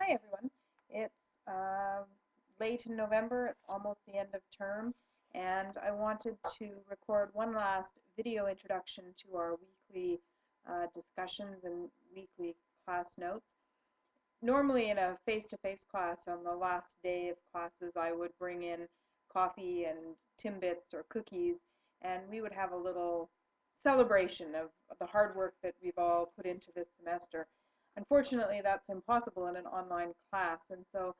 Hi everyone. It's late in November, it's almost the end of term, and I wanted to record one last video introduction to our weekly discussions and weekly class notes. Normally in a face-to-face class on the last day of classes I would bring in coffee and Timbits or cookies, and we would have a little celebration of the hard work that we've all put into this semester. Unfortunately, that's impossible in an online class, and so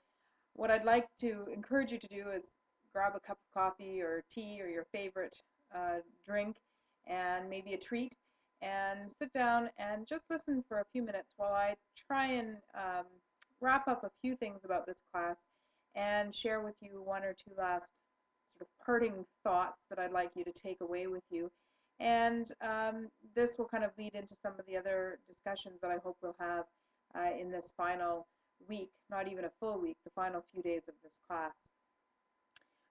what I'd like to encourage you to do is grab a cup of coffee or tea or your favorite drink and maybe a treat and sit down and just listen for a few minutes while I try and wrap up a few things about this class and share with you one or two last sort of parting thoughts that I'd like you to take away with you. And this will kind of lead into some of the other discussions that I hope we'll have in this final week, not even a full week, the final few days of this class.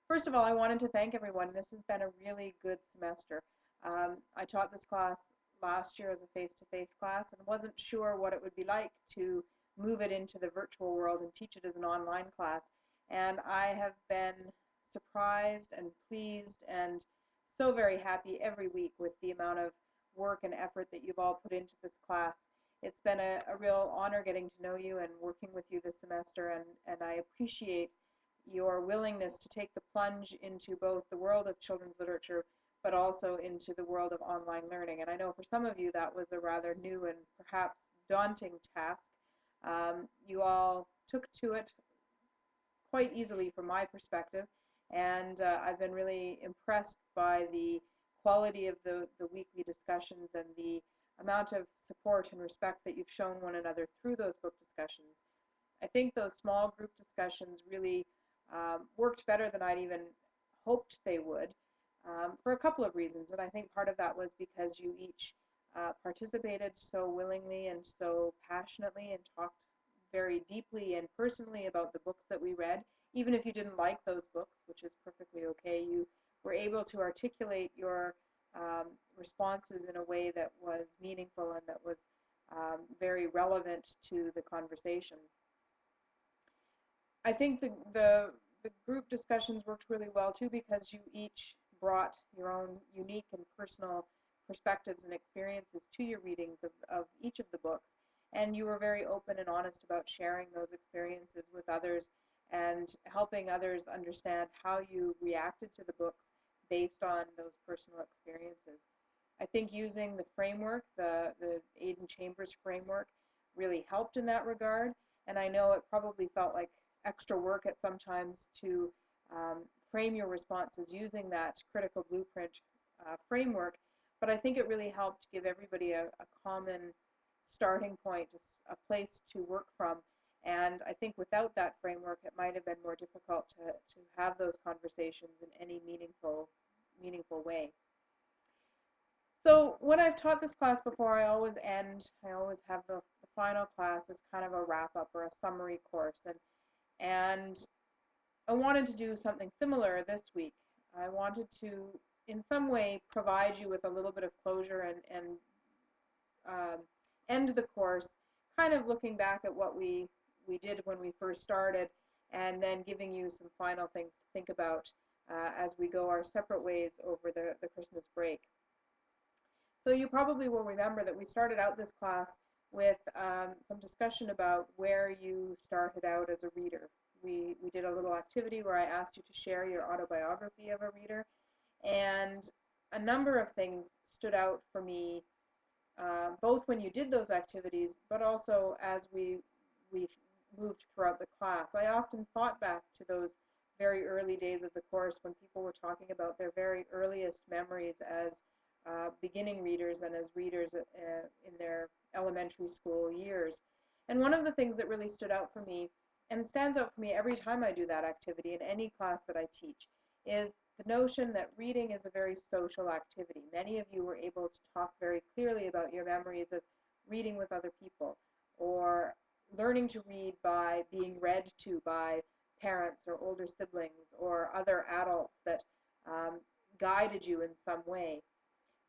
First of all, I wanted to thank everyone. This has been a really good semester. I taught this class last year as a face-to-face class and wasn't sure what it would be like to move it into the virtual world and teach it as an online class. And I have been surprised and pleased and so very happy every week with the amount of work and effort that you've all put into this class. It's been a real honor getting to know you and working with you this semester, and I appreciate your willingness to take the plunge into both the world of children's literature but also into the world of online learning. And I know for some of you that was a rather new and perhaps daunting task. You all took to it quite easily from my perspective, and I've been really impressed by the quality of the weekly discussions and the amount of support and respect that you've shown one another through those book discussions. I think those small group discussions really worked better than I'd even hoped they would for a couple of reasons, and I think part of that was because you each participated so willingly and so passionately and talked very deeply and personally about the books that we read. Even if you didn't like those books, which is perfectly okay, you were able to articulate your responses in a way that was meaningful and that was very relevant to the conversations. I think the group discussions worked really well too because you each brought your own unique and personal perspectives and experiences to your readings of each of the books, and you were very open and honest about sharing those experiences with others and helping others understand how you reacted to the books based on those personal experiences. I think using the framework, the Aidan Chambers framework, really helped in that regard, and I know it probably felt like extra work at sometimes to frame your responses using that critical blueprint framework, but I think it really helped give everybody a common starting point, a place to work from. And I think without that framework, it might have been more difficult to have those conversations in any meaningful way. So when I've taught this class before, I always have the final class as kind of a wrap-up or a summary course. And I wanted to do something similar this week. I wanted to, in some way, provide you with a little bit of closure and end the course kind of looking back at what we did when we first started, and then giving you some final things to think about as we go our separate ways over the Christmas break. So you probably will remember that we started out this class with some discussion about where you started out as a reader. We did a little activity where I asked you to share your autobiography of a reader, and a number of things stood out for me, both when you did those activities, but also as we moved throughout the class. I often thought back to those very early days of the course when people were talking about their very earliest memories as beginning readers and as readers in their elementary school years. And one of the things that really stood out for me, and stands out for me every time I do that activity in any class that I teach, is the notion that reading is a very social activity. Many of you were able to talk very clearly about your memories of reading with other people, or learning to read by being read to by parents or older siblings or other adults that guided you in some way.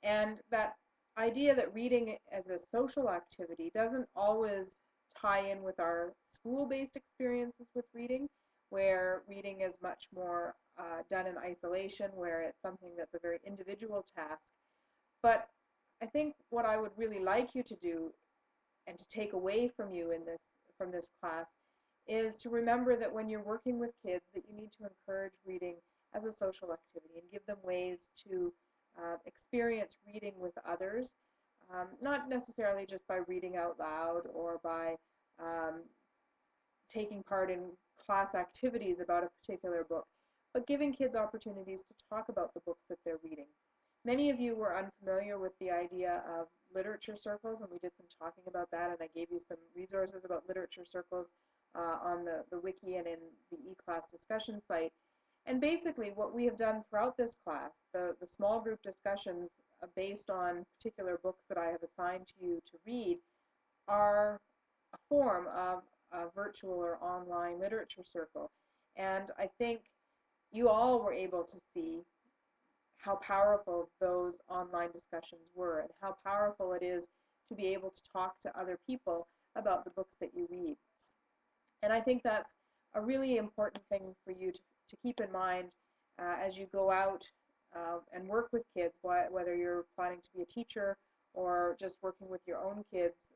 And that idea that reading as a social activity doesn't always tie in with our school-based experiences with reading, where reading is much more done in isolation, where it's something that's a very individual task. But I think what I would really like you to do and to take away from you in this from this class is to remember that when you're working with kids that you need to encourage reading as a social activity and give them ways to experience reading with others, not necessarily just by reading out loud or by um, taking part in class activities about a particular book, but giving kids opportunities to talk about the books that they're reading. Many of you were unfamiliar with the idea of literature circles, and we did some talking about that, and I gave you some resources about literature circles on the wiki and in the eClass discussion site. And basically what we have done throughout this class, the small group discussions based on particular books that I have assigned to you to read, are a form of a virtual or online literature circle. And I think you all were able to see how powerful those online discussions were and how powerful it is to be able to talk to other people about the books that you read. And I think that's a really important thing for you to keep in mind as you go out and work with kids, whether you're planning to be a teacher or just working with your own kids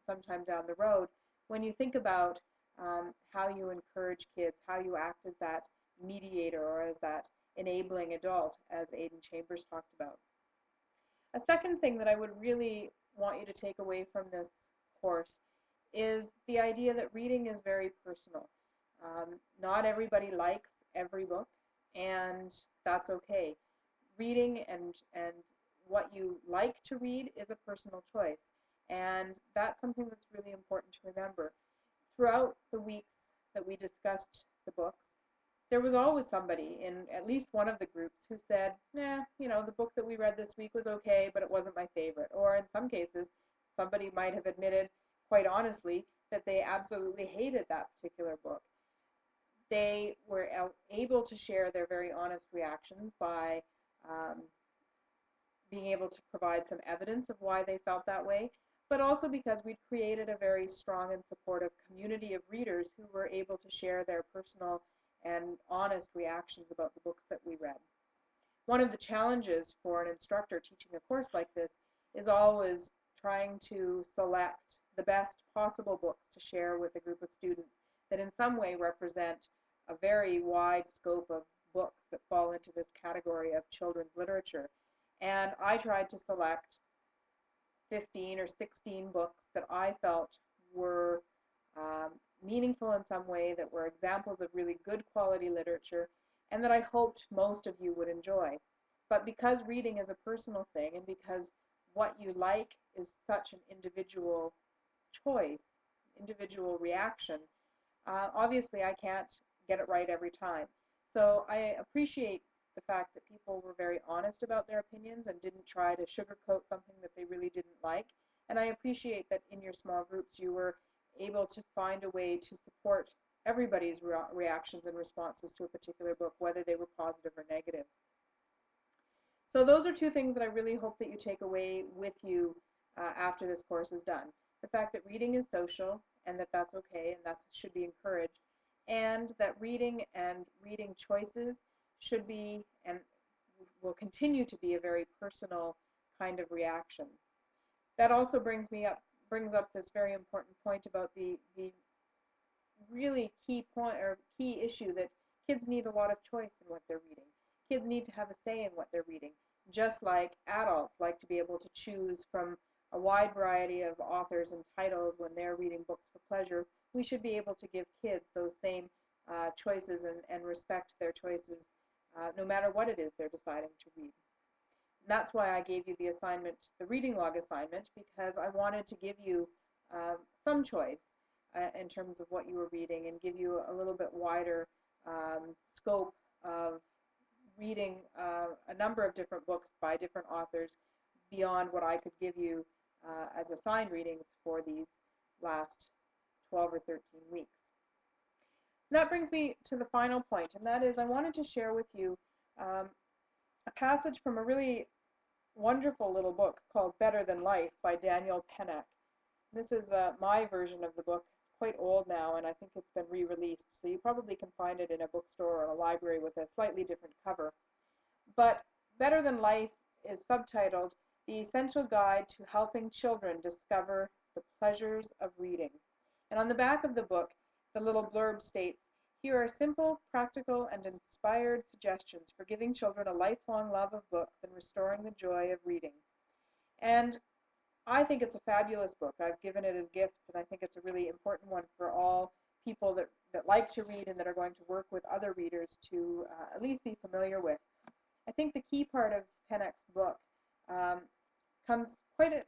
sometime down the road. When you think about how you encourage kids, how you act as that mediator or as that enabling adult, as Aidan Chambers talked about. A second thing that I would really want you to take away from this course is the idea that reading is very personal. Not everybody likes every book, and that's okay. Reading and what you like to read is a personal choice, and that's something that's really important to remember. Throughout the weeks that we discussed the books, there was always somebody in at least one of the groups who said, "Nah, you know, the book that we read this week was okay, but it wasn't my favorite." Or in some cases, somebody might have admitted, quite honestly, that they absolutely hated that particular book. They were able to share their very honest reactions by um, being able to provide some evidence of why they felt that way, but also because we'd created a very strong and supportive community of readers who were able to share their personal and honest reactions about the books that we read. One of the challenges for an instructor teaching a course like this is always trying to select the best possible books to share with a group of students that in some way represent a very wide scope of books that fall into this category of children's literature. And I tried to select 15 or 16 books that I felt were meaningful in some way, that were examples of really good quality literature, and that I hoped most of you would enjoy. But because reading is a personal thing, and because what you like is such an individual choice, individual reaction, obviously I can't get it right every time. So I appreciate the fact that people were very honest about their opinions and didn't try to sugarcoat something that they really didn't like. And I appreciate that in your small groups you were able to find a way to support everybody's reactions and responses to a particular book, whether they were positive or negative. So those are two things that I really hope that you take away with you after this course is done. The fact that reading is social and that that's okay and that should be encouraged, and that reading and reading choices should be and will continue to be a very personal kind of reaction. That also brings up this very important point about the really key point or key issue that kids need a lot of choice in what they're reading. Kids need to have a say in what they're reading, just like adults like to be able to choose from a wide variety of authors and titles when they're reading books for pleasure. We should be able to give kids those same choices and respect their choices no matter what it is they're deciding to read. And that's why I gave you the assignment, the reading log assignment, because I wanted to give you some choice in terms of what you were reading and give you a little bit wider scope of reading a number of different books by different authors beyond what I could give you as assigned readings for these last 12 or 13 weeks. And that brings me to the final point, and that is I wanted to share with you a passage from a really wonderful little book called Better Than Life by Daniel Pennock. This is my version of the book. It's quite old now, and I think it's been re-released, so you probably can find it in a bookstore or a library with a slightly different cover. But Better Than Life is subtitled The Essential Guide to Helping Children Discover the Pleasures of Reading. And on the back of the book, the little blurb states, here are simple, practical, and inspired suggestions for giving children a lifelong love of books and restoring the joy of reading. And I think it's a fabulous book. I've given it as gifts, and I think it's a really important one for all people that like to read and that are going to work with other readers to at least be familiar with. I think the key part of Pennock's book um, comes quite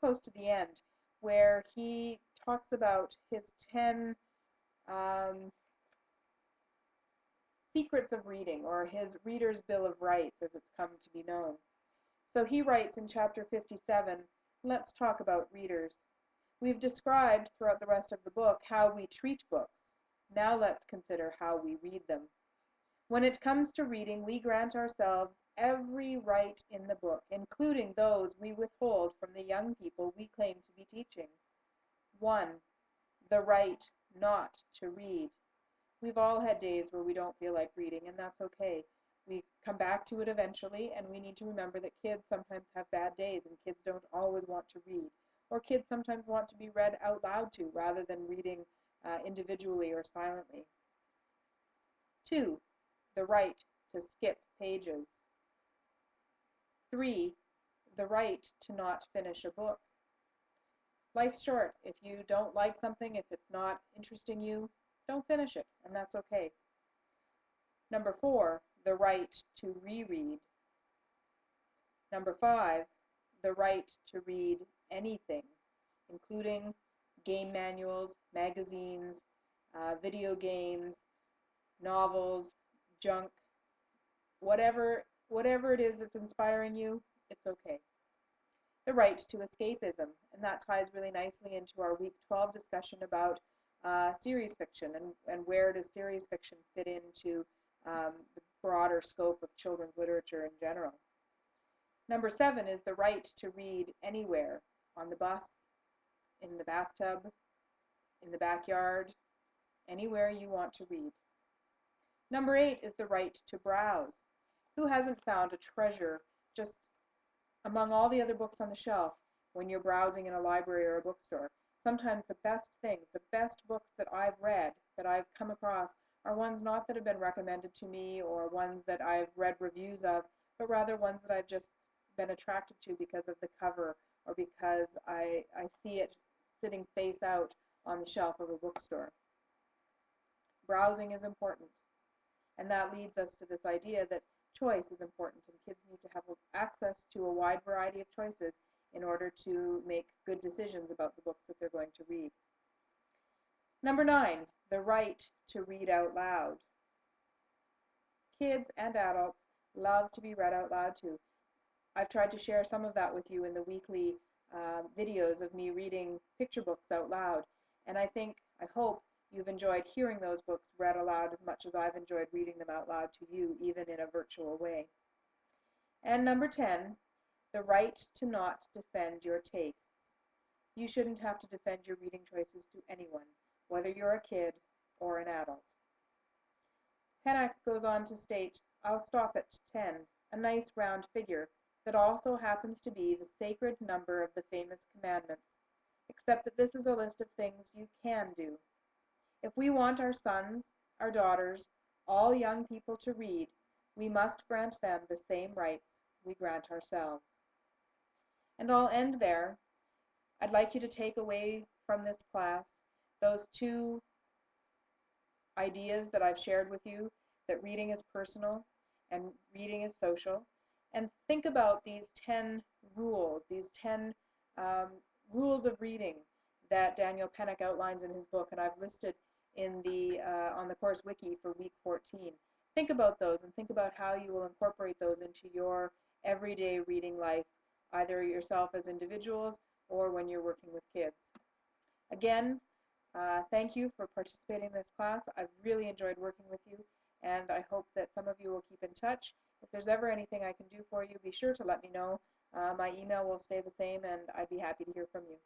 close to the end, where he talks about his 10 um, secrets of reading, or his Reader's Bill of Rights, as it's come to be known. So he writes in chapter 57, let's talk about readers. We've described throughout the rest of the book how we treat books. Now let's consider how we read them. When it comes to reading, we grant ourselves every right in the book, including those we withhold from the young people we claim to be teaching. 1. The right not to read. We've all had days where we don't feel like reading, and that's okay. We come back to it eventually, and we need to remember that kids sometimes have bad days, and kids don't always want to read. Or kids sometimes want to be read out loud to, rather than reading individually or silently. 2. The right to skip pages. 3. The right to not finish a book. Life's short. If you don't like something, if it's not interesting you, don't finish it, and that's okay. Number 4, the right to reread. Number 5, the right to read anything, including game manuals, magazines, video games, novels, junk, whatever it is that's inspiring you, it's okay. The right to escapism, and that ties really nicely into our week 12 discussion about series fiction and where does series fiction fit into the broader scope of children's literature in general. Number 7 is the right to read anywhere, on the bus, in the bathtub, in the backyard, anywhere you want to read. Number 8 is the right to browse. Who hasn't found a treasure just among all the other books on the shelf when you're browsing in a library or a bookstore? Sometimes the best things, the best books that I've read, that I've come across, are ones not that have been recommended to me or ones that I've read reviews of, but rather ones that I've just been attracted to because of the cover or because I see it sitting face out on the shelf of a bookstore. Browsing is important, and that leads us to this idea that choice is important, and kids need to have access to a wide variety of choices in order to make good decisions about the books that they're going to read. Number 9, the right to read out loud. Kids and adults love to be read out loud to. I've tried to share some of that with you in the weekly videos of me reading picture books out loud, and I hope you've enjoyed hearing those books read aloud as much as I've enjoyed reading them out loud to you, even in a virtual way. And number 10, the right to not defend your tastes. You shouldn't have to defend your reading choices to anyone, whether you're a kid or an adult. Pennock goes on to state, I'll stop at 10, a nice round figure that also happens to be the sacred number of the famous commandments, except that this is a list of things you can do. If we want our sons, our daughters, all young people to read, we must grant them the same rights we grant ourselves. And I'll end there. I'd like you to take away from this class those 2 ideas that I've shared with you, that reading is personal and reading is social, and think about these 10 rules, these 10 rules of reading that Daniel Pennock outlines in his book, and I've listed in the on the course wiki for week 14. Think about those and think about how you will incorporate those into your everyday reading life, either yourself as individuals or when you're working with kids. Again, thank you for participating in this class. I've really enjoyed working with you, and I hope that some of you will keep in touch. If there's ever anything I can do for you, be sure to let me know. My email will stay the same, and I'd be happy to hear from you.